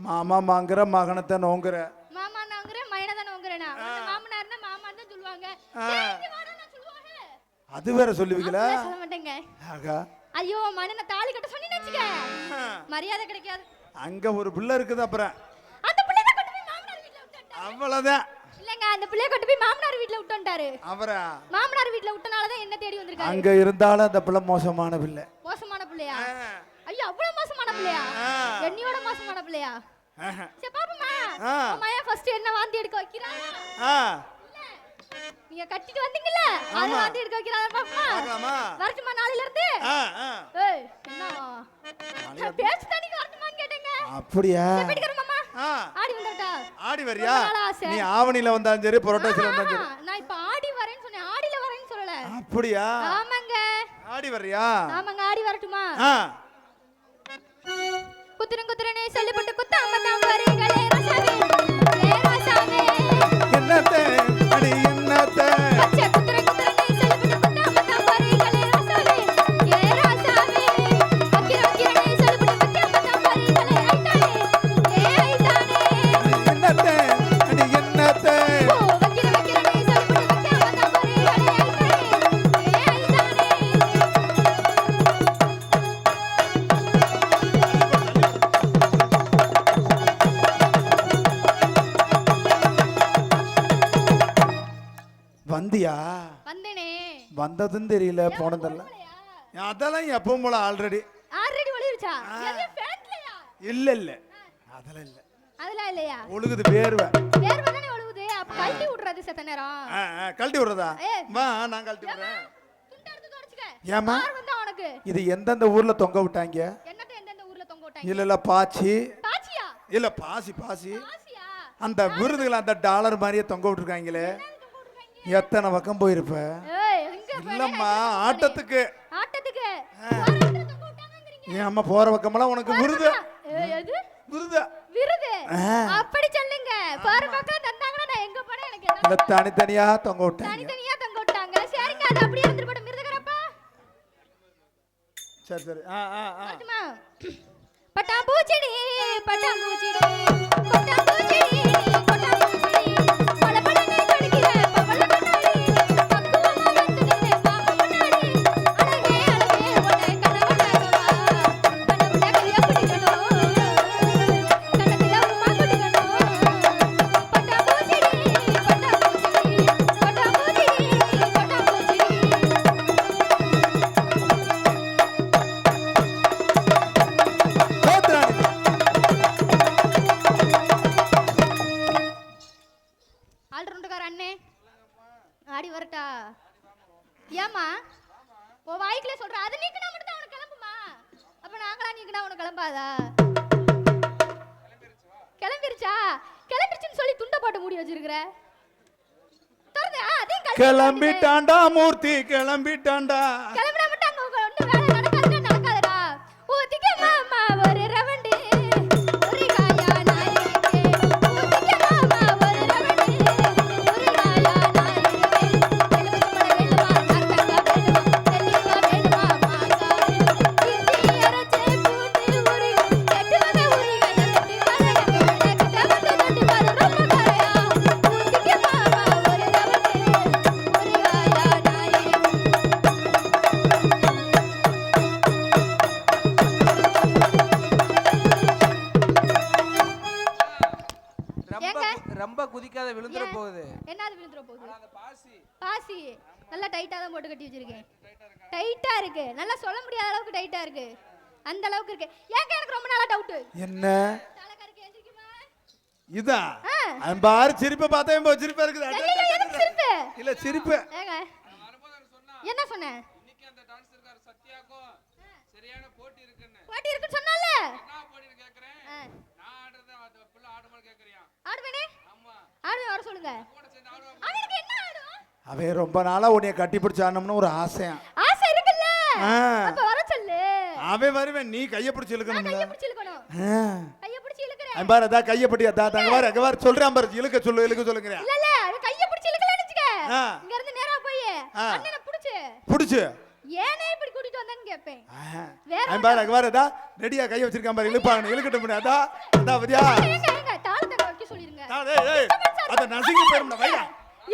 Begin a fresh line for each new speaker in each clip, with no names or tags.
மாமா மாங்குற மகனத்தை நோங்குற.
மாமா நாங்குற மயனதான் நோங்குறேனா? மாமனார்னா மாமான்னு தான் சொல்லுவாங்க.
அது வேற சொல்லுவீங்களா?
சொல்ல மாட்டேங்க.
ஆகா.
ஐயோ மண்ணன தாலி கட்ட சொன்னீன்னு வெச்சுக்க. மரியாதை கிடைக்காது.
அங்க ஒரு பிள்ளை இருக்குது அப்புறம்.
அந்த பிள்ளைய கொண்டு போய் மாமனார் வீட்ல விட்டுட்டாரு.
அவ்வளவுதான்.
இல்லங்க அந்த பிள்ளைய கொண்டு போய் மாமனார் வீட்ல விட்டுட்டாரு.
அவரா?
மாமனார் வீட்ல விட்டனால தான் என்ன தேடி வந்திருக்காரு.
அங்க இருந்தாலும் அந்த பிள்ளை மோசமான பிள்ளை.
மோசமான பிள்ளையா? ஐயோ அவ்வளவு மோசமான பிள்ளையா? என்னையோட மோசமான பிள்ளையா? சரி பாப்போமா. அம்மாயா ஃபர்ஸ்ட் என்ன வாந்தி எடுக்க வைக்கிறாங்க? நீங்க கட்டிட்டு வந்தீங்கல அது வாந்தி எடுக்க வைக்கிறாங்க பாப்போமா. பார்க்கலாமா? வரட்டுமா நாளையில இருந்து? ஏய் என்ன பேச்சு தண்ணி வரட்டுமான்னு கேட்டேங்க.
அப்படியா?
வீட்டுக்கு மாமா. ஆடி வந்தடா.
ஆடி வரியா? நீ ஆவணில வந்தாலும் சரி புரோட்டஸ்ல வந்தாலும் சரி.
நான் இப்ப ஆடி வரேன்னு சொன்னேன். ஆடில வரேன்னு சொல்லல.
அப்படியா?
ஆமாங்க.
ஆடி வரியா?
ஆமாங்க ஆடி வரட்டுமா? குத்துறனே சொல்லிப்பட்டு குத்தாம தான் வரீங்களே ரசாவே. ஏ ரசாவே. என்னத்தே அடி என்னத்தே. பச்சை குத்துறனே சொல்லிப்பட்டு குத்தாம தான் வரீங்களே ரசாவே. ஏ ரசாவே. வக்கிரனே சொல்லிப்பட்டு குத்தாம தான் வரீங்களே ஐதானே. ஏ ஐதானே. என்னத்தே அடி என்னத்தே. ஓ வக்கிரனே சொல்லிப்பட்டு குத்தாம தான் வரீங்களே ஐதானே. ஏ ஐதானே.
வந்தியா?
வந்தேனே.
வந்ததுன்னு தெரியல போனதல்ல. அதெல்லாம் எப்பவும் போல ஆல்ரெடி
ஒளிருச்சா? எது ஃபேன்ட்லயா?
இல்ல இல்ல அதெல்லாம் இல்ல.
அதெல்லாம் இல்லையா?
ஒழுகுது வேர்வை.
வேர்வை தானே ஒழுகுது. அப்ப கழட்டி விடுறது செத்த நேரம்.
கழட்டி விடுறதா? வா நான் கழட்டி விடுறேன்.
துண்ட எடுத்து தொடச்சுக்க.
ஏமா?
யார் வந்தா உனக்கு?
இது எந்தெந்த ஊர்ல தொங்க விட்டாங்க?
என்னட்ட எந்தெந்த ஊர்ல தொங்க விட்டாங்க?
இல்ல பாச்சி.
பாச்சியா?
இல்ல பாசி.
பாசியா?
அந்த விருதுகள் அந்த டாலர் மாதிரியே தொங்க விட்டுருக்காங்களே. எத்தனை பக்கம் போயிருப்ப? இல்லம்மா ஆட்டத்துக்கு.
ஆட்டத்துக்கு
ஏன் அம்மா போற பக்கமெல்லாம் உனக்கு விருது.
விருது அப்படி சொல்லுங்க. போற பக்கம் தந்தாங்கன்னா நான் எங்க போறேன் எனக்கு
என்ன? தனித்தனியா தொங்க விட்டாங்க.
தனித்தனியா தொங்க விட்டாங்க. சரிங்க அது அப்படியே இருந்து போடு மிருதகரப்பா.
சரி
பட்டாம்பூச்சிடி பட்டாம்பூச்சிடி பட்டாம்பூச்சிடி பட்டாம்பூச்சிடி பளபளன்னு ஜொலிக்கிற பவள கண்ணாடி பக்குவமா வந்து நின்னு பாம்பு முன்னாடி அழகே அழகே உன்னை கனவுலாகவா கனவுல கைய பிடிக்கணும் கனவுல உமா குடிக்கணும் பட்டாம்பூச்சிடி பட்டாம்பூச்சிடி பட்டாம்பூச்சிடி பட்டாம்பூச்சிடி. ஆடி வரட்டா? ஏமா ஓ வாய்க்குல சொல்ற அது நீக்குனா மட்டும் தான் உனக்கு கிளம்புமா? அப்ப நாங்களா நீக்குனா உனக்கு கிளம்பாதா? கிளம்பிருச்சா? கிளம்பிருச்சுன்னு சொல்லி துண்ட போட்டு மூடி வச்சிருக்கிற.
கிளம்பிட்டாண்டா மூர்த்தி கிளம்பிட்டாண்டா.
கிளம்பினா மட்டும் அங்க ஒண்ணு வேலை நடக்காதுடா நடக்காதுடா. ஊத்திக்க மாமா ஒரு ரவண்டு ஒரு காயா நாரிக்கே ஊத்திக்க மாமா ஒரு ரவண்டு ஒரு காயா நாரிக்கே வெளுமட வேணுமா அக்கங்க வேணுமா தெல்லிக்கா வேணுமா மாங்கா இஞ்சி அரைச்சே கூட்டி உரி கெட்டுவத உரி கண்ணி பாருங்க கிட்ட வந்து தொட்டு பாரு ரொம்ப காரையா ஊத்திக்க மாமா ஒரு ரவண்டு ஒரு காயா நாரிக்கே.
ரொம்ப குதிக்காத விழுந்துற போகுது.
என்னது விழுந்துற போகுது? அந்த பாசி நல்லா டைட்டா தான் போட்டு கட்டி வச்சிருக்கேன். டைட்டா இருக்கு. நல்லா சொல்ல முடியாத அளவுக்கு டைட்டா இருக்கு. அந்த அளவுக்கு இருக்கு. ஏங்க எனக்கு ரொம்ப நாளா டவுட்.
என்ன?
தலகருக்கு எந்திரிக்குமா?
இதா? பாரு சிரிப்பை பார்த்தா எம்போ சிரிப்பா இருக்குது.
சிரிப்பு
இல்ல சிரிப்பு.
ஏங்க என்ன சொன்ன?
இன்னைக்கு அந்த டான்சர்கார சத்யாக்கும் சரியான போட்டி இருக்குன்னு.
போட்டி இருக்குன்னு சொன்னால?
என்ன போட்டின்னு கேக்குறேன். நான் ஆடுறத அந்த புள்ள ஆடுமான்னு கேக்குறியா?
ஆடுவேனே?
ஆமா.
ஆடுவே வர சொல்லுங்க.
கூட சேர்ந்து ஆடுவா.
அவனுக்கு என்ன ஆடும்?
அவன் ரொம்ப நாளா உன்னைய கட்டி பிடிச்சு ஆடணும்னு ஒரு ஆசையா.
ஆசை இருக்குல்ல? அப்ப வர சொல்லு.
அவன் வருவேன் நீ கைய பிடிச்சு இழுக்கணும்.
கைய பிடிச்சு இழுக்கணும். கைய பிடிச்சு இழுக்கறேன்.
அவன் பாரு அதா கைய பிடி அதா அங்க பாரு சொல்றான் பாரு இழுக்க சொல்லுங்கற.
இல்ல அவன் கைய பிடிச்சு இழுக்கலன்னு வெச்சுக்க. இங்க இருந்து நேரா போய் அண்ணனை பிடிச்சு ஏனே இப்படி கூட்டிட்டு வந்தேன்னு கேட்பேன்.
அவன் பாரு அங்க பாரு ரெடியா கை வச்சிருக்கான் பாரு இழுப்பாங்க இழுக்கட்டும் பண்ணு அதா வரியா
ஏங்க தாளத்தை வைக்க சொல்லிருங்க.
ஏய் அத நசிங்க போறோம்டா வையா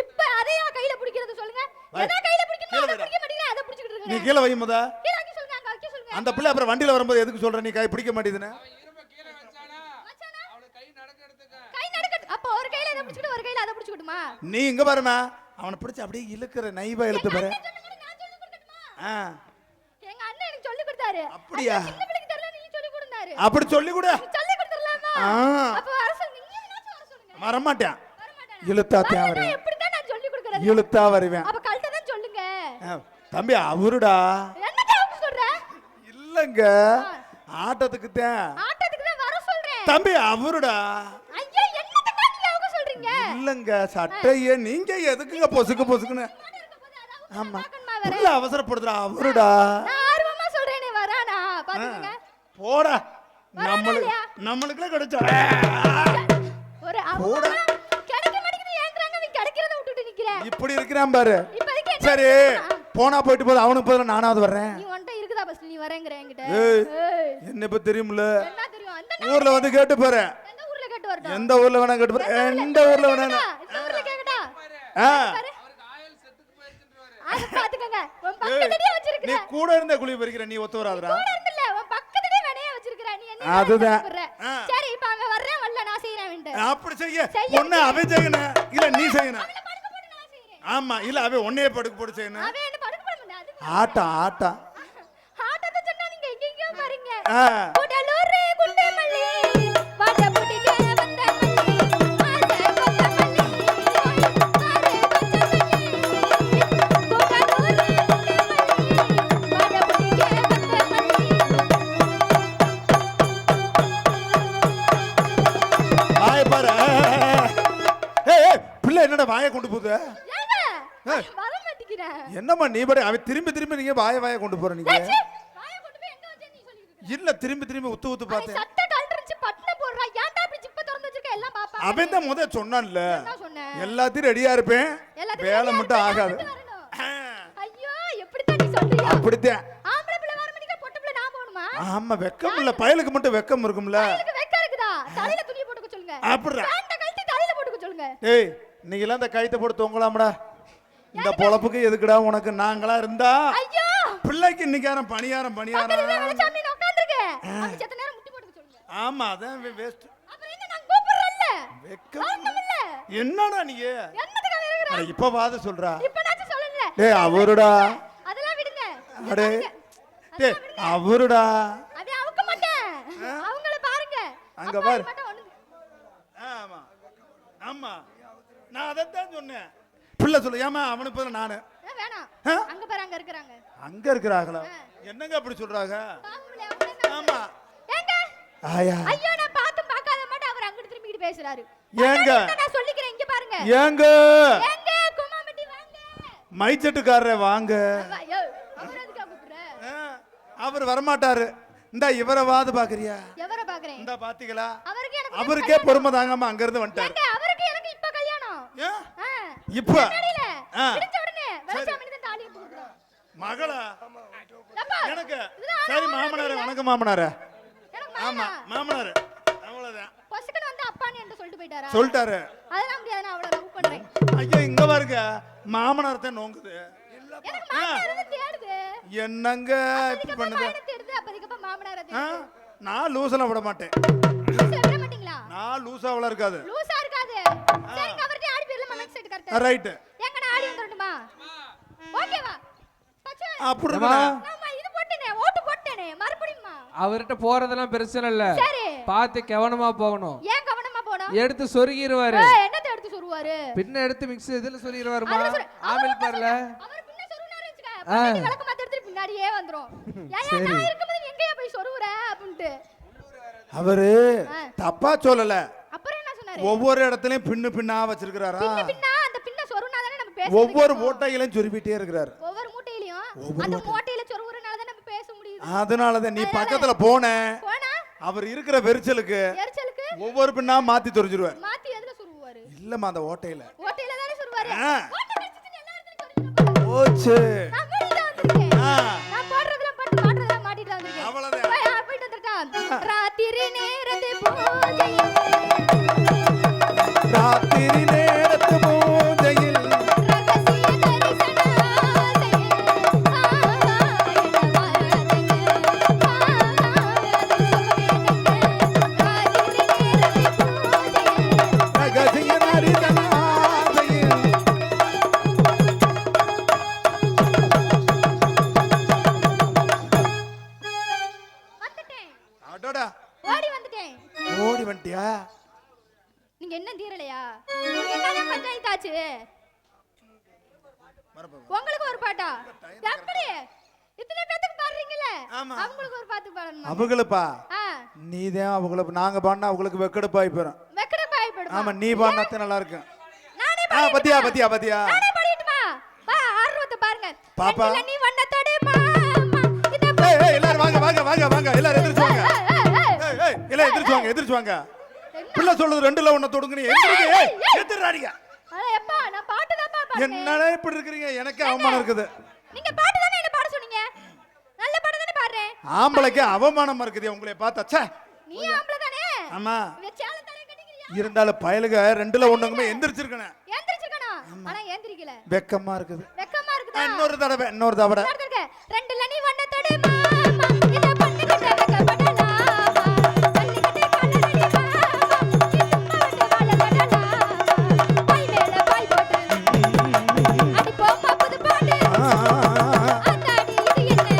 இப்ப அதையா கையில பிடிக்கிறது சொல்லுங்க. எதை கையில பிடிக்கணும் அத பிடிக்க மாட்டீங்க அத பிடிச்சிட்டு இருக்கீங்க.
நீ கீழ வை முத.
கீழ வைக்க சொல்லுங்க அங்க வைக்க சொல்லுங்க.
அந்த பிள்ளை அப்புறம் வண்டில வரும்போது எதுக்கு சொல்ற நீ கை பிடிக்க மாட்டீதுன்னு?
இரும்ப கீழே வச்சானா அவளை கை நடக்கிறதுக்கு
கை நடக்க அப்ப ஒரு கையில இத பிடிச்சிட்டு ஒரு கையில அத பிடிச்சிட்டுமா?
நீ இங்க பாருமா அவனை பிடிச்சு அப்படியே இழுக்கிற நைவா இழுத்து பாரு.
எங்க அண்ணன் எனக்கு சொல்லி கொடுத்தாரு.
அப்படியா?
சின்ன பிள்ளைக்கு தெரியல நீ சொல்லி கொடுத்தாரு.
அப்படி சொல்லி கொடு.
சொல்லி கொடுத்துறலாமா? அப்ப வர சொல்லுங்க. நீங்க வர சொல்லுங்க.
வர மாட்டேன். இழுத்தா தேவரே.
எப்படி தான் நான் சொல்லி கொடுக்கறது?
இழுத்தா வருவேன்.
அப்ப கல்ட்ட தான் சொல்லுங்க.
தம்பி அவருடா.
என்னடா அப்படி சொல்ற?
இல்லங்க. ஆட்டத்துக்கு தான்.
ஆட்டத்துக்கு தான் வர சொல்றேன்.
தம்பி அவருடா.
ஐயோ என்னத்துக்கு நீங்க அவங்க சொல்றீங்க?
இல்லங்க சட்டையே நீங்க எதுக்குங்க பொசுக்குன்னு? ஆமா. இல்ல அவசரப்படுறா அவருடா.
நான் ஆர்வமா சொல்றேன் நீ வரானா பாத்துங்க.
போடா. நம்மளுக்குல கிடைச்சா.
ஒரு போடா. கிடைக்க மாட்டேங்குது ஏங்கறாங்க நீ கிடைக்கிறத விட்டுட்டு நிக்கிற.
இப்படி இருக்கறான் பாரு.
இப்போதைக்கு
சரி போனா போயிட்டு போது அவனுக்கு பதிலா நானாவது வர்றேன்.
நீ ஒன்ட்ட இருக்குதா பஸ் நீ வரேங்கற என்கிட்ட.
ஏய் என்ன பத்தி தெரியும்ல?
என்ன தெரியும்? அந்த
ஊர்ல வந்து கேட்டு பாரு.
எந்த ஊர்ல கேட்டு வரடா?
எந்த ஊர்ல வேணா கேட்டு பாரு. எந்த ஊர்ல வேணா.
இந்த ஊர்ல கேக்கடா?
அவருக்கு ஆயில் செத்துக்கு போயிடுச்சுன்றாரு.
அத பாத்துக்கங்க. உன் பக்கத்துலயே வச்சிருக்க.
நீ கூட இருந்த குழி பறிக்கிற நீ ஒத்து வராதடா.
கூட இருந்தல உன் பக்கத்துலயே வேணைய வச்சிருக்க. நீ என்ன
அதுதான்.
சரி இப்ப அவன் வர்றேன் வரல நான் செய்றேன் விண்டு.
அப்படி செய்ய. ஒண்ணு அவன் செய்யணும் இல்ல நீ செய்யணும். ஆமா இல்ல அவன் ஒண்ணே படுக்க போடு செய்யணும்.
அவன் என்ன படுக்க போட முடியாது.
ஆட்டம்
ஆட்டத்தை சொன்னா நீங்க எங்கெங்கயோ பாருங்க. குடலூர் குண்டமல்லி வாட புடிக்க வந்த மல்லி ஆசை கொத்த மல்லி ஆரே கொத்த மல்லி குடலூர் குண்டமல்லி வாட புடிக்க வந்த மல்லி.
வாய பாரு. ஏய் பிள்ளை என்னடா வாயை கொண்டு போகுது?
ஏங்க வர மாட்டேங்கிறேன்.
என்னம்மா நீ பாரு அவன் திரும்பி நீங்க வாயை கொண்டு போற நீங்க.
வாயை கொண்டு போய் எங்க வச்சே நீ சொல்லிருக்க.
இல்ல திரும்பி உத்து பார்த்தேன்.
சட்டை கழட்டிச்சு பட்டன போடுறா. ஏன்டா அப்படி ஜிப்ப திறந்து வச்சிருக்க எல்லாம் பாப்பா.
அவன் தான் முத சொன்னான்ல.
என்ன சொன்னேன்?
எல்லாத்தையும் ரெடியா இருப்பேன். வேலை மட்டும் ஆகாது.
ஐயோ எப்படி தான் நீ சொல்றியா?
அப்படிதான்.
ஆம்பளை பிள்ளை வர மணிக்கு பொட்ட பிள்ளை நான் போணுமா?
ஆமா வெக்கம் இல்ல பயலுக்கு மட்டும் வெக்கம் இருக்கும்ல.
பயலுக்கு வெக்கம் இருக்குதா? தலையில துணி போட்டுக்க சொல்லுங்க.
அப்படிடா.
பேண்ட கழட்டி தலையில போட்டுக்க சொல்லுங்க.
ஏய் நீங்க எல்லாம் இந்த கயித்தை போட்டு தொங்கலாம்டா. இந்த பொழப்புக்கு எதுக்குடா உனக்கு நாங்களா இருந்தா?
ஐயோ
பிள்ளைக்கு இன்னைக்காரம் பணியாரம்.
வெளிச்சாமி நான் உட்கார்ந்திருக்கேன். அவன் செத்த நேரம் முட்டி போட்டுக்க சொல்லுங்க.
ஆமா அதான் வேஸ்ட்.
அப்புறம் என்ன நான் கூப்பிடுறேன்ல?
வெக்கம்
இல்ல.
என்னடா நீ?
என்னத்துக்கு வேறங்கற?
அட இப்ப வாத சொல்றா.
இப்ப நான் சொல்லல.
டேய் அவருடா.
அதெல்லாம் விடுங்க.
அடே டேய் அவருடா.
அத அவுக்க மாட்டேன். அவங்கள பாருங்க.
அங்க பாரு. ஆமா நான் அதான் சொன்னேன். பிள்ளை சொல்லு ஏமா அவனுக்கு பதிலா நானு.
வேணாம். அங்க பாரு அங்க இருக்காங்க.
அங்க இருக்கறாங்களா? என்னங்க அப்படி சொல்றாங்க? ஆமா.
ஏங்க?
ஆயா.
ஐயோ நான் பாத்தும் பார்க்காத மாட்டே அவர் அங்க திரும்பிட்டு பேசுறாரு.
ஏங்க?
நான் சொல்லிக்கிறேன் இங்க பாருங்க.
ஏங்க?
ஏங்க குமாமட்டி வாங்க.
மைச்சட்டுக்காரரே வாங்க.
ஐயோ அவர் எதுக்கு கூப்பிடுற?
அவர் வர மாட்டாரு. இந்த இவரவாது பாக்குறியா?
எவரை பாக்குறேன்?
இந்த பாத்தீங்களா?
அவருக்கே
பொறுமை தாங்காம அங்க இருந்து வந்துட்டாரு.
ஏங்க அவருக்கு எனக்கு இப்ப கல்யாணம்.
இப்ப
பிடிச்ச உடனே வெளிச்சாமி தான் தாலியை போடுறோம்.
மகளா? எனக்கு சரி மாமனாரே வணக்கம் மாமனாரே. ஆமா மாமனாரே அவ்வளவுதான்.
பொசுக்கன வந்து அப்பான்னு என்ன சொல்லிட்டு போயிட்டாரா?
சொல்லிட்டாரு.
அதெல்லாம் முடியாது நான் அவளை லவ் பண்றேன்.
ஐயா இங்க பாருங்க மாமனார் தான் நோங்குது.
எனக்கு மாமனார் தேடுது.
என்னங்க இப்படி பண்ணுது?
தேடுது அப்பதிக்கு மாமனார் தேடுது.
நான் லூசல விட மாட்டேன்.
லூசா விட மாட்டீங்களா?
நான் லூசாவல இருக்காது.
லூசா இருக்காது. சரி கவர்ட்டி ஆடி பேர்ல மனசு செட் கரெக்ட்.
ரைட்.
எங்க நான் ஆடி வந்துறட்டுமா? ஓகேவா? பச்சை.
அப்படிமா?
ஆமா இது போட்டேனே ஓட்டு போட்டேனே மறுபடியும்மா.
அவர்ட்ட போறதெல்லாம் பிரச்சனை இல்ல.
சரி.
பாத்து கவனமா போகணும்.
ஏன் கவனமா போணும்?
எடுத்து சொருகிடுவாரு.
என்னத்தை எடுத்து சொருவாரு?
பின்ன எடுத்து மிக்ஸ் இதுல சொல்லிடுவாருமா. ஆமில் பாருல.
அவர் பின்ன சொருனாரு வெச்சுக்க. பக்கத்து விளக்கு மாத்த எடுத்து பின்னாடியே வந்துரும். ஏன் நான் இருக்கும்போது எங்கயா போய் சொருவுற அப்படினு.
அவரு தப்பா சொல்லல.
அப்புறம் என்ன சொன்னாரு?
ஒவ்வொரு இடத்துலயும் பின்னா வச்சிருக்காரா?
பின்னா அந்த பின்ன சொருனா தானே நம்ம பேச.
ஒவ்வொரு மூட்டையிலும் சொருவிட்டே இருக்காரு.
ஒவ்வொரு மூட்டையிலயும் அந்த மூட்டையில சொருவுறனால தான் நம்ம பேச முடியுது.
அதனால தான் நீ பக்கத்துல போனா அவர் இருக்கிற வெரிச்சலுக்கு ஒவ்வொரு பின்னா மாத்தி சொருஞ்சிருவார்.
மாத்தி எதுல சொருவாரு?
இல்லம்மா அந்த ஓட்டையில.
ஓட்டையில தானே சொருவாரு. ஓட்டை வெச்சிட்டு எல்லா இடத்துலயும் சொருவாரு.
ஓச்சே.
நான் வெளியில வந்திருக்கேன். ராத்திரி நேரத்து பூஜையில்
ராத்திரி நேரத்து பூஜையில்
ரகசிய தரிசன ஆசையில்
ரகசிய தரிசன ஆசையில்
வந்துட்டேன்,
அடடா
ஓடி வந்துட்டேன்.
ஓடி வந்துட்டியா?
நீங்க என்ன தீரலையா? உங்களுக்கு என்னதான் பஞ்சாயத்து ஆச்சு? உங்களுக்கு ஒரு பாட்டா? எப்படி இத்தனை பேத்துக்கு பாடுறீங்கல்ல,
ஆமா.
அவங்களுக்கு ஒரு பாட்டு பாடணுமா?
அவங்களுப்பா
ஆ,
நீதான் அவங்களுக்கு நாங்க பாடினா அவங்களுக்கு வெக்கடுப்பாய் போயிடும்.
வெக்கட பாய்படுமா?
ஆமா நீ பாடினாத்தான் நல்லா இருக்கும்.
நானே
பத்தியா பத்தியா பத்தியா
நானே பாடிட்டுமா? வா ஆர்வத்தை பாருங்க.
பாப்பா.
கண்ணுல நீ வண்ணத்தோடு மாமா இத
ஏய் ஏய் எல்லாரும் வாங்க வாங்க வாங்க வாங்க எல்லாரும் எந்திரிச்சு வாங்க. ஏய் ஏய் எல்லாரும் எந்திரிச்சு வாங்க எந்திரிச்சு வாங்க. பிள்ளை சொல்றது ரெண்டுல ஒண்ணு தொடுங்க நீ எந்திரிங்க. ஏய் எந்திரறாடிங்க.
எப்பா நான் பாட்டு தான் பாடுறேன்.
என்னடா இப்படி இருக்கீங்க? எனக்கு அவமானம் இருக்குது.
நீங்க பாட்டு தானே என்ன பாட சொன்னீங்க? நல்ல பாட்டு தானே பாடுறேன்.
ஆம்பளைக்கு அவமானமா இருக்குது உங்களை பார்த்தா. ச்சே.
நீ ஆம்பள தானே?
ஆமா.
வெச்சால தலை கட்டிக்கிறியா?
இருந்தாலும் பயலுக ரெண்டுல ஒண்ணுமே எந்திரிச்சிருக்கணும்.
ஏந்திரிச்சுக்கணும். ஆனா ஏந்திரிக்கல.
வெக்கமா இருக்குது.
வெக்கமா இருக்குதா?
இன்னொரு தடவை இன்னொரு தடவை.
நடந்துருக்க. ரெண்டுல நீ வண்ணத்தோடு மாமா இத பண்ணிக்கிட்ட வெக்கப்படலாமா? பண்ணிக்கிட்டே காலடி மாமா இசும்மா விட்டு வாழப்படலாமா? பாய் மேல பாய் போட்டு அடி போமா புது பாட்டு ஆத்தாடி இது என்ன?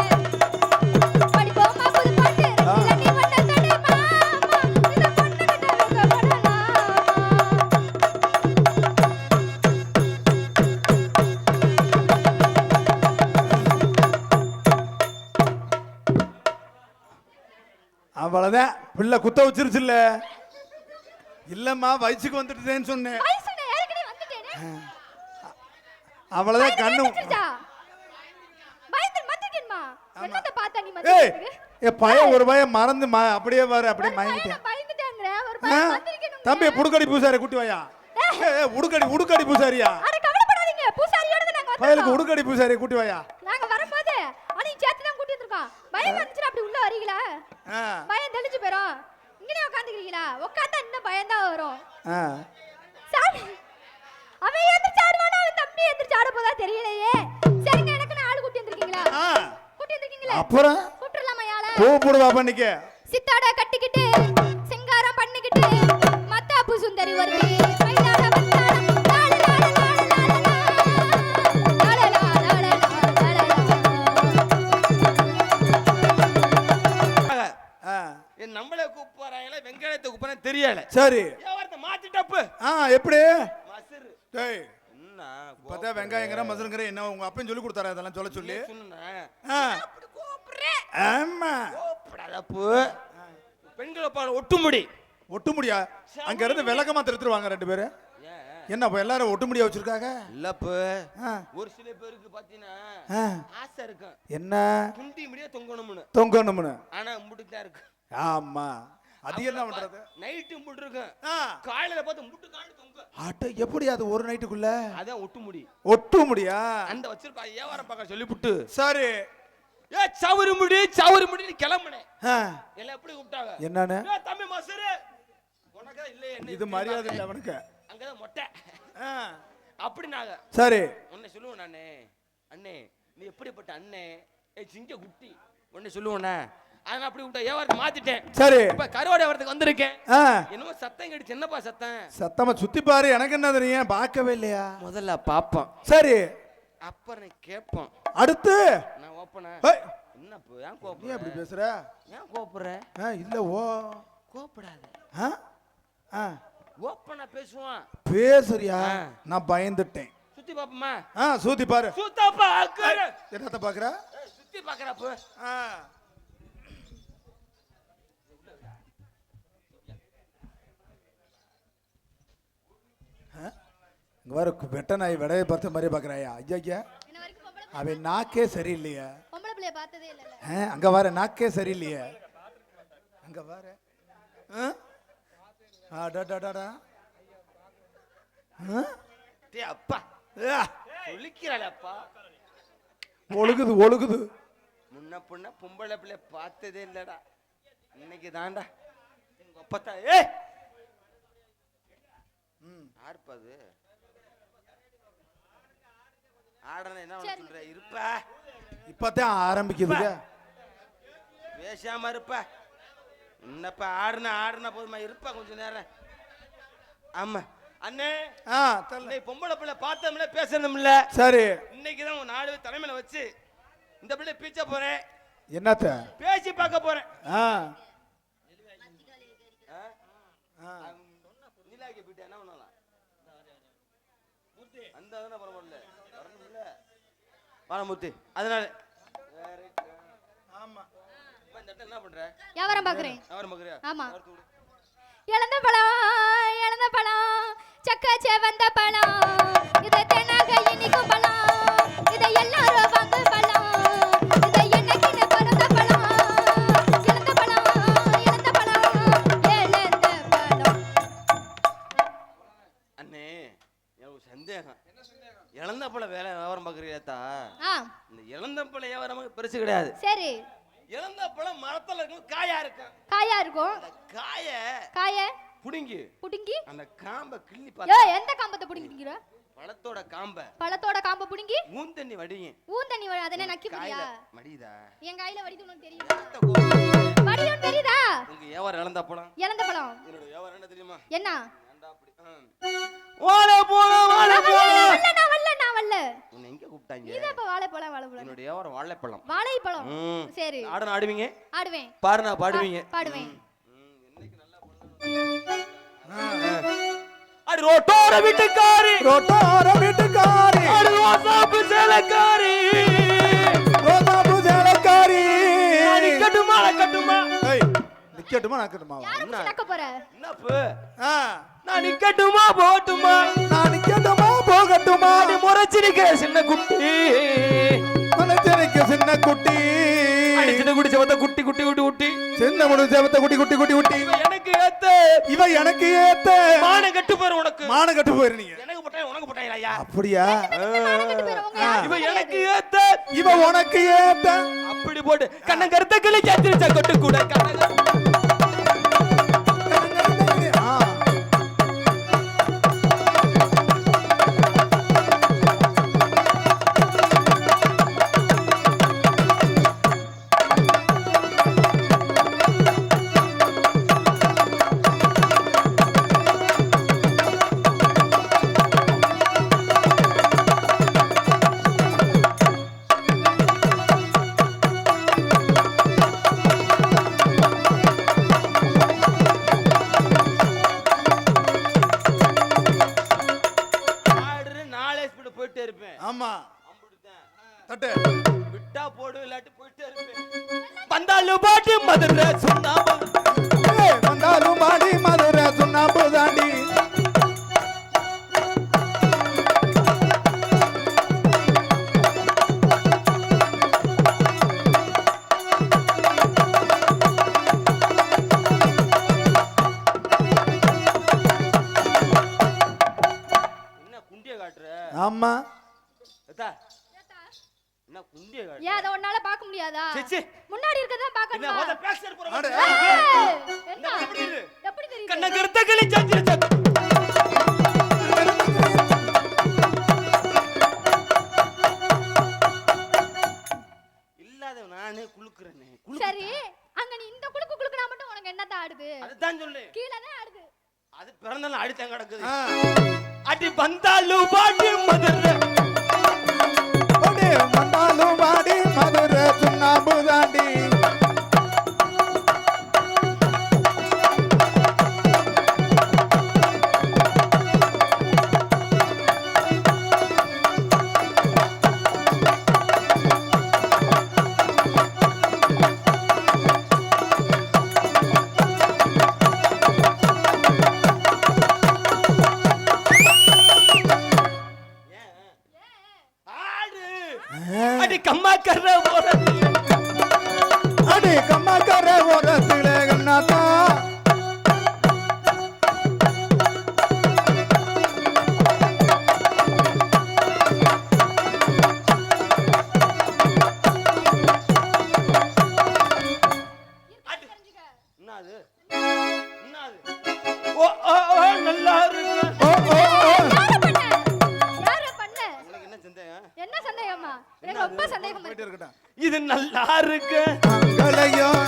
படி போமா புது பாட்டு ரெண்டுல நீ வண்ணத்தோடு மாமா இத பண்ணிக்கிட்ட வெக்கப்படலாமா?
அவ்வளவுதான் பிள்ளை குத்த வச்சிருச்சு இல்ல. இல்லம்மா வயசுக்கு வந்துட்டேன்னு சொன்னேன்.
வயசுல ஏற்கனவே வந்துட்டேனே.
அவ்வளவுதான் கண்ணு.
பயந்து வந்துட்டேன்மா. என்னத்த பார்த்தா நீ
ஏய்
வந்துட்டீங்க?
ஏ பையன் ஒரு பையன் மறந்து அப்படியே வர அப்படியே
ஒரு
மயங்கிட்டேன்.
பையனை பயந்துட்டேங்கற. ஒரு
ஆ?
பையன் வந்திருக்கணும்.
தம்பி புடுக்கடி பூசாரி கூட்டி வாயா. ஏய் உடுக்கடி பூசாரியா?
அட கவலைப்படாதீங்க. பூசாரியோட தான் நாங்க
பயலுக்கு
வந்திருக்கோம்.
உடுக்கடி பூசாரி கூட்டி வாயா.
நாங்க வரும்போது அனி சேர்த்து தான் கூட்டி வந்திருக்கோம். பயம் வந்துச்சுனா அப்படி உள்ள வரீங்களா?
ஆ
பயம் தெளிஞ்சு போறோம். இங்கனே உட்கார்ந்துக்கிறீங்களா? உட்கார்ந்தா இன்னும் பயம் தான் வரும்.
ஆ
சாமி அவன் எந்திரிச்சு ஆடுவானா? அவன் தம்பி எந்திரிச்சு ஆட போதா தெரியலையே. சரிங்க எனக்கு நான் ஆளு கூட்டி வந்திருக்கீங்களா?
ஆ
கூட்டி வந்திருக்கீங்களா?
அப்புறம்
கூட்டிரலாமா யாள?
பூ போடுவா பண்ணிக்க.
சித்தாட கட்டிக்கிட்டு சிங்காரம் பண்ணிக்கிட்டு மத்தாப்பு சுந்தரி வருது மயிலாட வந்தாளம் லால லால லால லால லால லால லால
ஆ
என் நம்மள கூப்பிடுறாங்களே வெங்காயத்தை கூப்பிடுறேன் தெரியல.
சரி.
வியாபாரத்தை மாத்திட்டப்பு.
எப்படி?
மசுரு.
டேய்
என்ன
பார்த்தா வெங்காயங்கிற மதுரங்கிற என்ன உங்க அப்பன் சொல்லி கொடுத்தாரா இதெல்லாம் சொல்ல சொல்லி?
சொன்னா
ஆ
அப்படி கூப்பிடுறேன்.
ஆமா.
கூப்பிடாதப்பு. பெண்களை பாரு ஒட்டுமுடி.
ஒட்டு முடியா? அங்க இருந்து விளக்கமா திருத்துருவாங்க ரெண்டு பேரும்.
ஏன்
என்ன இப்ப எல்லாரும் ஒட்டு முடியா வச்சிருக்காங்க?
இல்லப்பு.
ஆ.
ஒரு சில பேருக்கு பாத்தீங்கன்னா
ஆ.
ஆசை இருக்கும்.
என்ன
துண்டி முடியா தொங்கணும்னு.
தொங்கணும்னு.
ஆனா முட்டுக்கு தான் இருக்கு.
ஆமா. அது என்ன பண்றது?
நைட்டு முட்டு இருக்கும்.
ஆ.
காலையில பார்த்து முட்டு காண்டு தொங்க.
அட எப்படி அது ஒரு நைட்டுக்குள்ள?
அதான் ஒட்டுமுடி.
ஒட்டு முடியா?
அந்த வச்சிருப்பா வியாபாரம் பார்க்க சொல்லிவிட்டு
சரி.
ஏ சவுரி முடி கிளம்புனே.
ஆ.
எல்லாம் எப்படி கூப்பிட்டாங்க?
என்னன்னு?
ஏ தம்பி மசுரு. உனக்கு இல்ல என்ன
இது மரியாதை இல்ல அவனுக்கு.
அங்கதான் மொட்டை.
ஆ.
அப்படினாங்க.
சரி.
உன்னை சொல்லுவேன் நானே. அண்ணே நீ எப்படிப்பட்ட அண்ணே? ஏ சிங்க குட்டி. உன்னை சொல்லுவேனே. அதனால அப்படி கூப்பிட்டா வியாபாரத்தை மாத்திட்டேன்.
சரி.
இப்ப கருவாடு வியாபாரத்துக்கு வந்திருக்கேன்.
ஆ.
என்னமோ சத்தம் கேட்டுச்சு. என்னப்பா சத்தம்?
சத்தமா சுத்தி பாரு. எனக்கு என்ன தெரியும்? பார்க்கவே இல்லையா?
முதல்ல பாப்போம்.
சரி.
அப்புறம் கேட்போம்.
அடுத்து
நான் ஓப்பனா
ஹேய்,
என்னப்பு ஏன்
நீ
கோபப்படுற?
அப்படி பேசுற?
ஏன் கோபப்படுற?
இல்ல ஓ
கோபப்படாத.
ஆ? ஆ.
ஓப்பனா பேசுவான்.
பேசுறியா?
ஆ.
நான் பயந்துட்டேன்.
சுத்தி பாப்போமா?
சுத்தி பாரு.
சுத்தப்பா அக்கற.
என்னத்த பாக்குற?
சுத்தி பாக்குறப்ப
இங்க வர வெட்ட நாய் விடையை பார்த்த மாதிரி பாக்குறாயா? ஐயா
என்ன வரைக்கும் பொம்பளை
அவன் நாக்கே சரியில்லையா?
பொம்பளை பிள்ளைய பார்த்ததே இல்லல.
அங்க வர நாக்கே சரியில்லையே. அங்க வர
டேய் அப்பா சொல்லிக்கிறாளப்பா.
ஒழுகுது ஒழுகுது.
முன்ன பொண்ண பொம்பளை பிள்ளை பார்த்ததே இல்லடா. இன்னைக்கு தாண்டா எங்க அப்பத்தா ஏய் யாருப்பா அது ஆடன என்ன
சரி.
சொல்ற இருப்பா
இப்பதான் ஆரம்பிக்குதுங்க.
பேசாம இருப்பா என்னப்பா ஆடுன போதுமா இருப்பா கொஞ்ச நேரம். ஆமா அண்ணே இன்னைக்கு பொம்பளை பிள்ளை பார்த்தோம்ல பேசணும்ல.
சரி
இன்னைக்கு தான் உன் 4 பேர் தலைமையில வச்சு இந்த பிள்ளை பீச்ச போறேன்.
என்னத்த
பேசி பார்க்க போறேன். நீலாக்கி போயிட்டு என்ன பண்ணலாம் அந்த பரவாயில்ல வரணும்ல வாரமூர்த்தி. அதனால
ஆமா
இப்ப இந்த இடத்துல என்ன பண்ற?
வியாபாரம் பாக்குறேன்.
வியாபாரம் பாக்குறியா?
ஆமா. இழந்த பழம் சக்க செவந்த பழம் இத தெனாக இனிக்கும் பழம் இத எல்லாரும் வாங்கு பழம் இத என்னக்கின பறந்த பழம் இழந்த பழம் இழந்த பழம்.
அண்ணே எனக்கு சந்தேகம். இழந்த பழம் வேலை வியாபாரம் பாக்குறியாத்தா? இந்த இழந்த பழம் வியாபாரம் பெருசு கிடையாது.
சரி
இழந்த பழம் மரத்துல இருக்கும் காயா இருக்கும்.
காயா இருக்கும்.
அந்த காய புடுங்கி அந்த காம்பை கிள்ளி
ஏ எந்த காம்பத்தை புடுங்கிட்டீங்க?
பழத்தோட
காம்பை புடுங்கி
ஊந்தண்ணி வடிங்க.
அதனே நக்கி புடியா?
மடியுதா?
என் கையில வடிது உனக்கு தெரியுமா? வடியும் தெரியுதா?
உங்க வியாபாரம் இழந்த பழம்.
என்னோட
வியாபாரம் என்ன தெரியுமா?
என்ன?
ஏண்டா அப்படி வாழை போலாம்
நான் வல்ல.
உன்னை எங்க கூப்பிட்டாங்க?
இத இப்ப வாழைப்பழம்.
என்னோட வியாபாரம் வாழைப்பழம்.
சரி
ஆடணும் ஆடுவீங்க?
ஆடுவேன்.
பாருனா பாடுவீங்க?
பாடுவேன்.
இன்னைக்கு நல்லா அடி ரோட்டோர வீட்டுக்காரி அடி ரோசாப்பு சேலக்காரி
நிக்கட்டுமா நக்கட்டுமா?
யாரை புடிச்சு நக்க போற?
என்னப்பு நான் நிக்கட்டுமா போகட்டுமா?
நான் நிக்கட்டுமா போகட்டுமா?
அடி முறைச்சிருக்க சின்ன குட்டி
சின்ன குட்டி
அடி சின்ன குட்டி செவத்த குட்டி குட்டி குட்டி குட்டி
சின்ன முடி செவத்த குட்டி குட்டி குட்டி குட்டி எனக்கு ஏத்த
மான கட்டு போற உனக்கு.
மான கட்டு போயிரு நீங்க.
எனக்கு போட்டா உனக்கு போட்டா ஐயா.
அப்படியா?
இவ எனக்கு ஏத்த
இவ உனக்கு ஏத்த
அப்படி போட்டு கண்ணன் கருத்த கிளி கேத்திருச்சா கொட்டு கூட
ஆமா தட்டு
விட்டா போடு இல்லாட்டி போயிட்டே இருப்பேன். வந்தாலும் பாட்டி மதுரை சுண்ணாம்பு
வந்தாலும் பாடி மதுரை சுண்ணாம்பு தாண்டி
என்ன குண்டிய காட்டுற?
ஆமா
என்ன குண்டிய காட்டுற?
ஏன் அத உன்னால பார்க்க முடியாதா?
சீ
முன்னாடி இருக்கறத பார்க்கணுமா?
என்ன பேக்சர் போற
அட,
என்ன
எப்படி இது?
எப்படி தெரியுது?
கண்ண கருத்த கிளி கேத்திருச்சா இல்லாத நானே குளுக்குறேனே.
சரி அங்க நீ இந்த குளுக்குனா மட்டும் உனக்கு என்னத ஆடுது?
அதுதான் சொல்லு.
கீழ தான் ஆடுது.
அது பிறந்தல அடிச்சங்க கிடக்குது. அடி வந்தாலும் பாட்டி மதுரை
வந்தாலும் பாடி மதுரை சுண்ணாம்பு தாண்டி
அடி கம்மா கர்ற போற என்ன அது? ஓ ஓ ஓ, நல்லா இருக்கு.
ஓ ஓ ஓ.
யாரு பண்ண
உனக்கு என்ன சந்தேகம்?
என்ன சந்தேகமா எனக்கு ரொம்ப சந்தேகம்
போயிட்டே
இருக்கு.
இருக்கட்டும்.
இது நல்லா இருக்கு.
மங்களையும்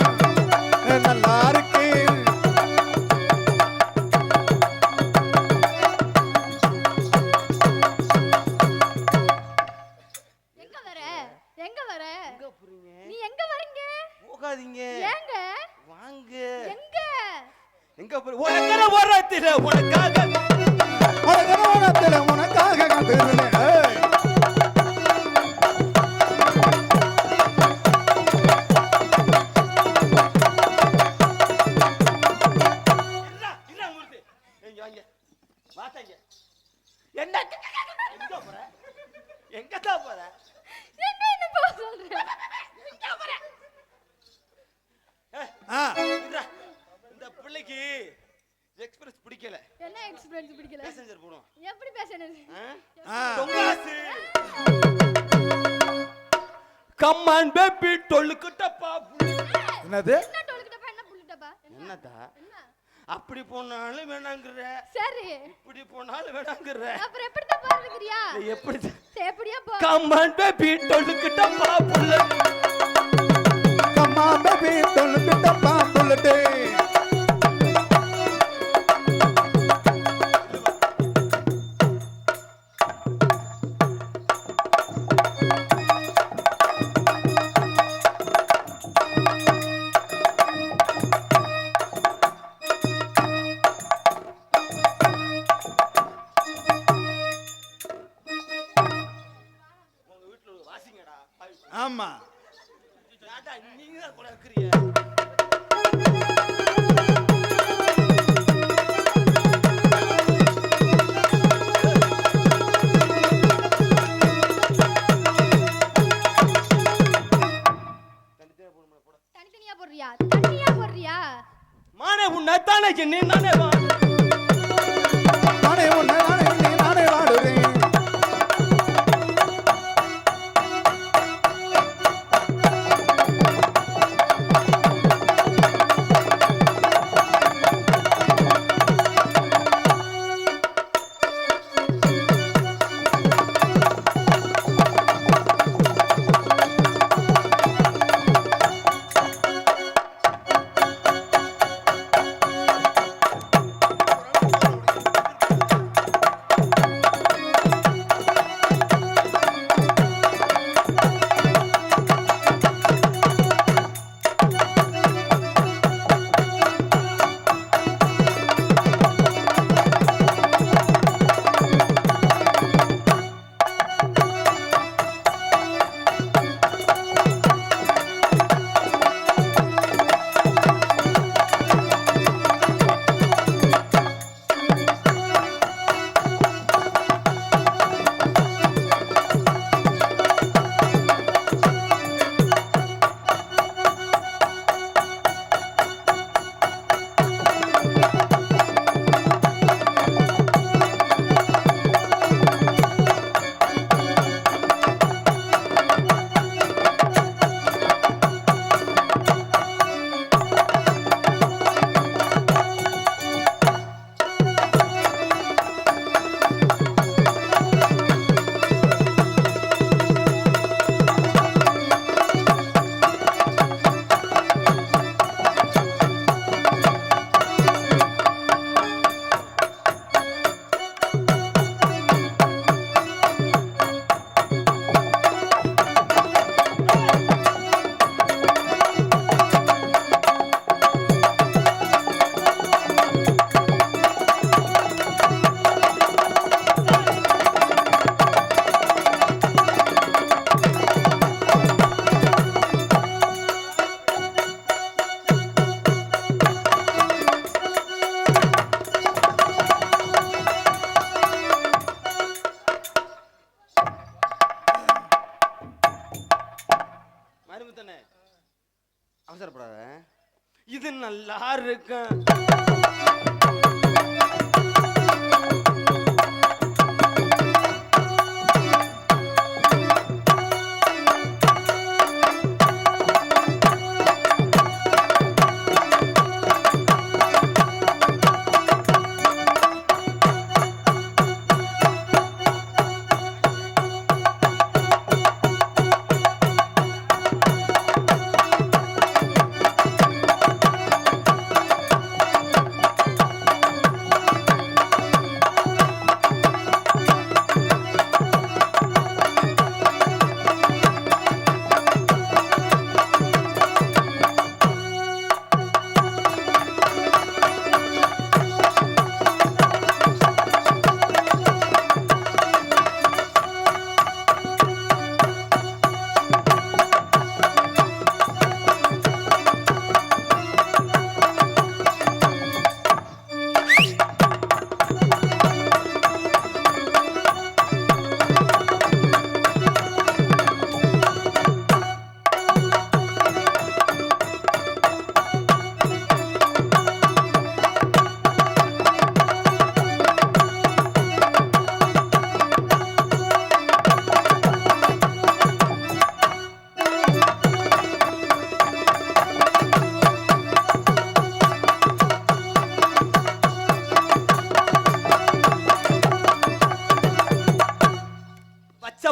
நல்லா இருக்கு.
எங்க வர எங்க வர
எங்க போறீங்க?
நீ எங்க வரீங்க
போகாதீங்க.
ஏங்க
வாங்க.
எங்க
எங்க போற? உனக்கற ஓரத்தில உனக்காக
அழகானத்துல உனக்காக காத்திருந்தேன். ஏய்.
இருடா, இருடா மூர்த்தி. இங்க வாங்க. வாத்தாங்க. என்ன? எங்க போற? எங்க தான் போற?
எங்க என்ன போக சொல்ற
எங்க போற? ஏய்,
ஆ.
இருடா. இந்த பிள்ளைக்கு எக்ஸ்பிரஸ் பிடிக்கல.
என்ன எக்ஸ்பீரியன்ஸ் பிடிக்கல
பேசஞ்சர் போடும்.
எப்படி பேசணும்
ஆ.
தொங்காசு. Come on baby டொல்லுக்கிட்டப்பா.
என்னது?
என்ன டோல்கிட்டப்பா என்ன புள்ளிட்டப்பா
என்னதா?
என்ன
அப்படி போனாலும் வேணாங்கற,
சரி
இப்படி போனாலும் வேணாங்கற.
அப்புறம் எப்படி தான் போறதுக்குறியா
எப்படி?
எப்படியா போ
கம்மான் பேபி டொல்லுக்கிட்டப்பா புள்ள.
கம்மா பேபி தொல்லுக்கிட்டப்பா புல்லட்டு.
உங்க வீட்டுல வாசிங்கடா.
ஆமா.
ஏன்டா நீங்க தான் கூட இருக்கீங்க?
தனித்தனியா போடுறியா தனியா போடுறியா
மானே உன்னை தானே நீ நானே வா.
நானே உன்னை நானே நீ நானே வாடுறேன்.
அவசரப்படாத. இது நல்லா இருக்கு.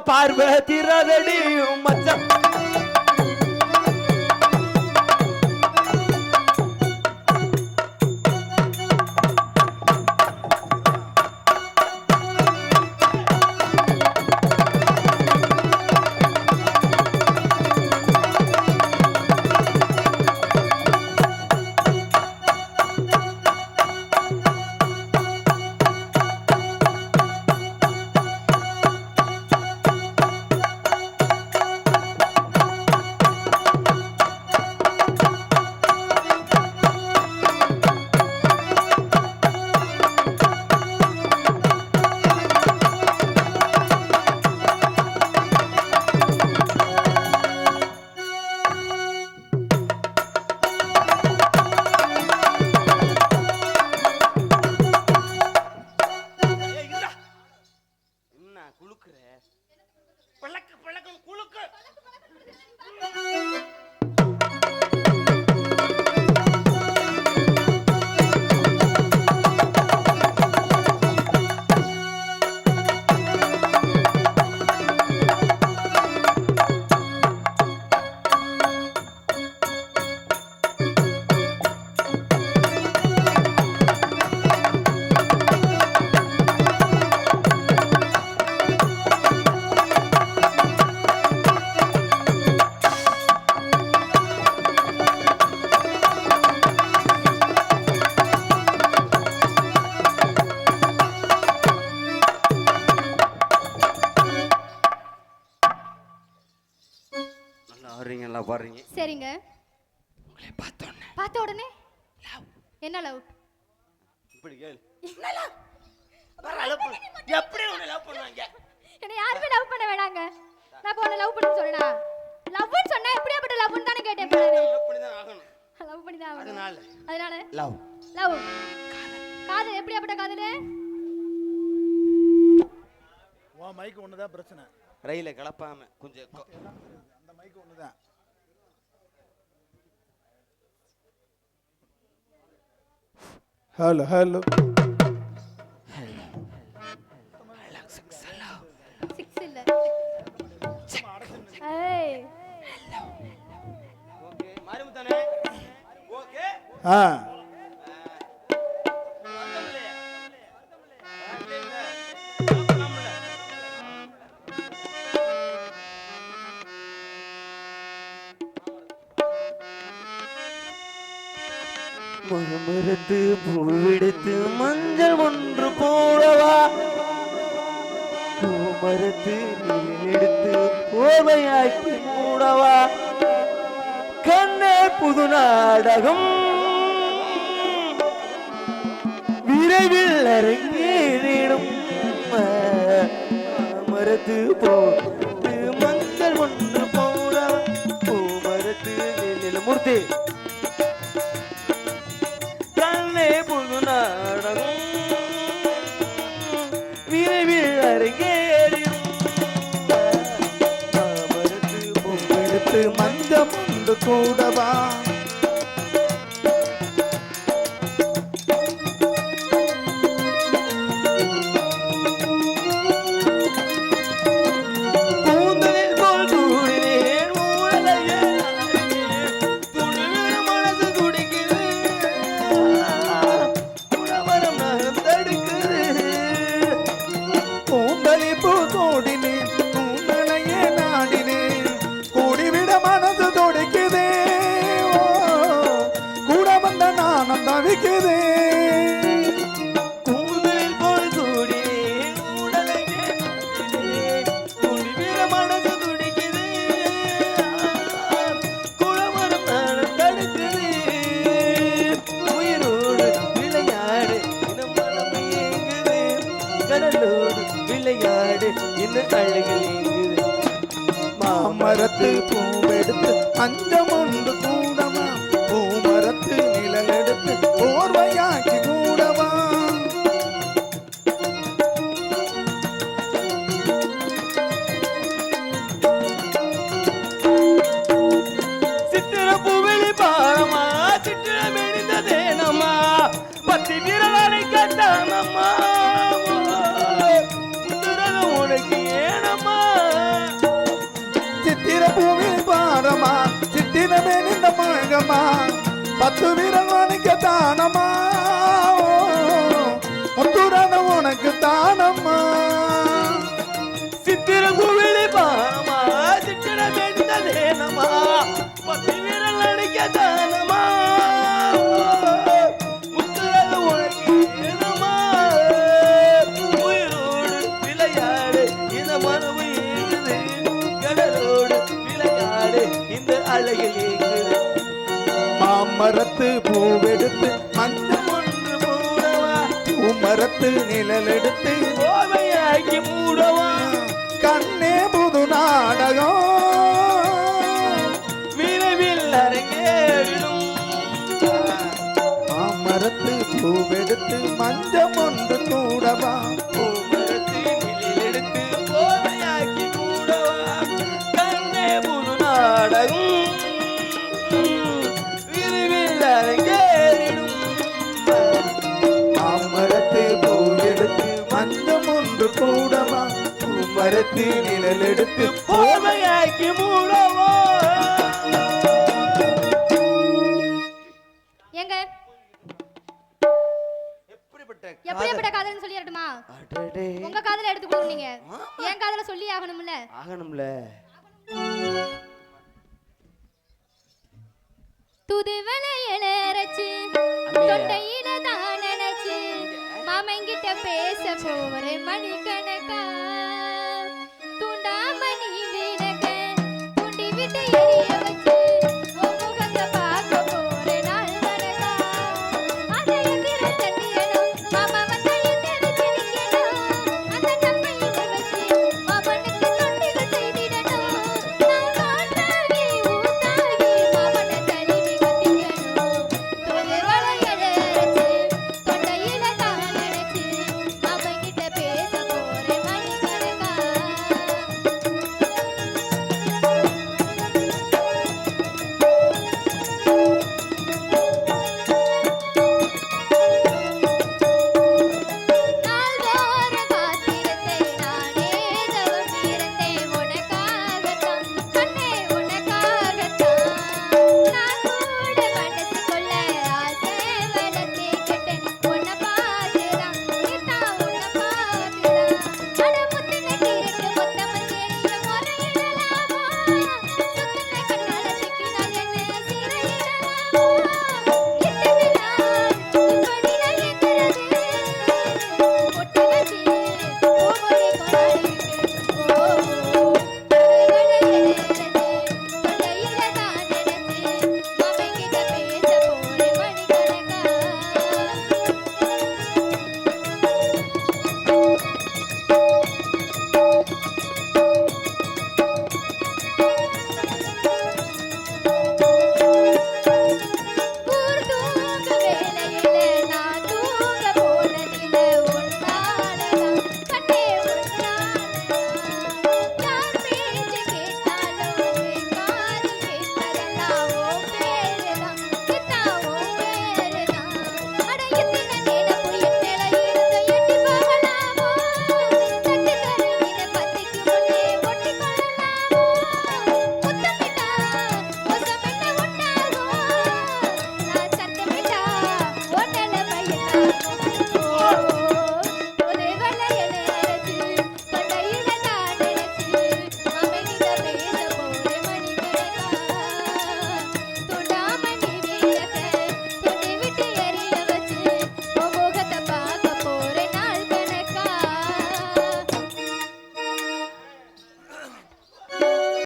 பார்வை திரதடி மச்சான்.
பாடுறீங்க.
சரிங்க.
உங்களை பார்த்த
உடனே என்ன லவ்?
இப்படி கேளு. என்ன லவ்? எப்படி உன்னை லவ் பண்ணுவாங்க?
என்ன யாருமே லவ் பண்ண வேணாங்க. நான் இப்ப உன்னை லவ் பண்ணி சொல்லனா? லவ்னு சொன்னா எப்படியாப்பட்ட லவ்னு தானே கேட்டேன்.
லவ் பண்ணி தான் ஆகணும்.
லவ் பண்ணி தான் ஆகணும்.
அதனால
லவ். காதல் எப்படியாப்பட்ட காதல்?
உன் மைக் ஒண்ணுதான் பிரச்சனை.
ரயில கலப்பாம கொஞ்சம்
அந்த மைக் ஒண்ணுதான். ஹலோ ஹலோ
6 இல்ல. ஏய்
ஓகே மாரிமுத்தானே ஓகே
மரத்து பூவெடுத்து மஞ்சள் ஒன்று போடவா, பூமரத்து எடுத்து போவையாக்கி மூடவா, கண்ணே புது நாடகம் விரைவில் அரங்கேறிடும். மரத்து போட்டு மஞ்சள் ஒன்று போடவா, பூமரத்து மூர்த்தி புது நாடகம் விரைவில் அரங்கேறிடும். மரத்து பூவெடுத்து மஞ்சள் ஒன்று கூடவா, விளையாடு இன்னும் அழகில் மாமரத்து பூவெடுத்து அஞ்சம் ஒன்று கூடவா, பூமரத்து நிழல் எடுத்து போர்வையாக்கி கூடவா, சித்திர பூவெளி பாரமா, சித்திர மெடிந்ததேனம்மா, பத்தி விரலாலை கட்டானம்மா, உனக்கு ஏனம்மா
தானம்மா 10 வீரம் உனக்கு தானம்மா முத்துரான உனக்கு தானம்மா
சித்திர பூவிழி பாரமா சித்திர மெனிந்ததேனம்மா பத்தி விரல் அடிக்க தானம்மா முத்துறது உனக்கு ஏனம்மா உயிரோடு விளையாடு இந்த மனவு ஏங்குது கடலோடு விளையாடு இந்த அழகில் ஏங்குது
மாமரத்து பூவெடுத்து
மந்தம் ஒன்று மூடவா
பூமரத்து நிழல் எடுத்து
ஓமையாக்கி மூடவா
கண்ணே புது நாடகம்
விரைவில் அரங்கேறிடும்
மாமரத்து பூவெடுத்து மஞ்சம் ஒன்று கூடவா
பூமரத்தில் எடுத்து போதையாக்கி மூடவா கண்ணே புது நாடகம் விரைவில் அரங்கேறிடும்
மாமரத்து பூவெடுத்து மஞ்சம் ஒன்று கூடவா பூமரத்து நிழல் எடுத்து
போதையாக்கி மூடவா
ஏங்க எப்படிப்பட்ட காதல்னு சொல்லிடட்டுமா உங்க காதல எடுத்து கொடுங்க என் காதல சொல்லி ஆகணும்ல
ஆகணும்ல
துதுவளையல அரைச்சு தொண்டையில தான் நினைச்சு மாமங்கிட்ட பேச போற மணிக்கணக்கா